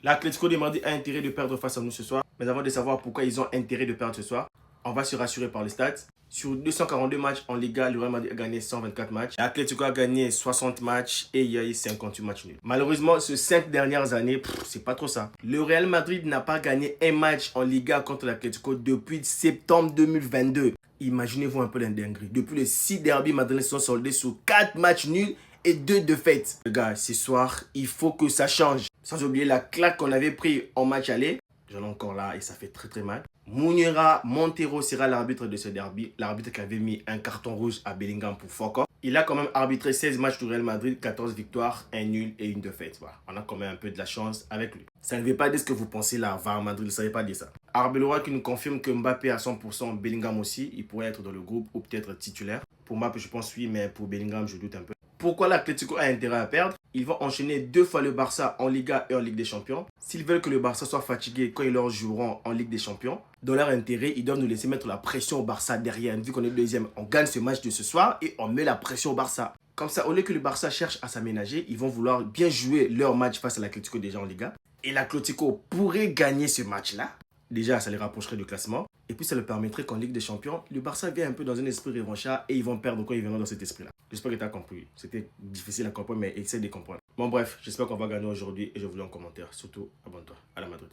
L'Atlético de Madrid a intérêt de perdre face à nous ce soir. Mais avant de savoir pourquoi ils ont intérêt de perdre ce soir, on va se rassurer par les stats. Sur 242 matchs en Liga, le Real Madrid a gagné 124 matchs. L'Atlético a gagné 60 matchs et il y a eu 58 matchs nuls. Malheureusement, ces 5 dernières années, c'est pas trop ça. Le Real Madrid n'a pas gagné un match en Liga contre l'Atlético depuis septembre 2022. Imaginez-vous un peu l'indinguerie. Depuis les 6 derbys madrilènes sont soldés sur 4 matchs nuls et 2 défaites. Les gars, ce soir, il faut que ça change. Sans oublier la claque qu'on avait pris en match aller. J'en ai encore là et ça fait très mal. Munera Montero sera l'arbitre de ce derby. L'arbitre qui avait mis un carton rouge à Bellingham pour fuck off. Il a quand même arbitré 16 matchs du Real Madrid, 14 victoires, 1 nul et 1 défaite. Voilà. On a quand même un peu de la chance avec lui. Ça ne veut pas dire ce que vous pensez là. VAR Madrid ne savait pas dire ça. Arbeloa qui nous confirme que Mbappé à 100%, Bellingham aussi. Il pourrait être dans le groupe ou peut-être titulaire. Pour Mbappé, je pense oui, mais pour Bellingham, je doute un peu. Pourquoi l'Atlético a intérêt à perdre? Ils vont enchaîner 2 fois le Barça en Liga et en Ligue des Champions. S'ils veulent que le Barça soit fatigué quand ils leur joueront en Ligue des Champions, dans leur intérêt, ils doivent nous laisser mettre la pression au Barça derrière. Vu qu'on est deuxième, on gagne ce match de ce soir et on met la pression au Barça. Comme ça, au lieu que le Barça cherche à s'aménager, ils vont vouloir bien jouer leur match face à l'Atlético déjà en Liga. Et l'Atlético pourrait gagner ce match-là. Déjà, ça les rapprocherait du classement. Et puis, ça leur permettrait qu'en Ligue des Champions, le Barça vienne un peu dans un esprit revanchard et ils vont perdre quand ils viendront dans cet esprit-là. J'espère que tu as compris. C'était difficile à comprendre, mais essaie de comprendre. Bon, bref, j'espère qu'on va gagner aujourd'hui et je vous lis en commentaire. Surtout, abonne-toi. À la Madrid.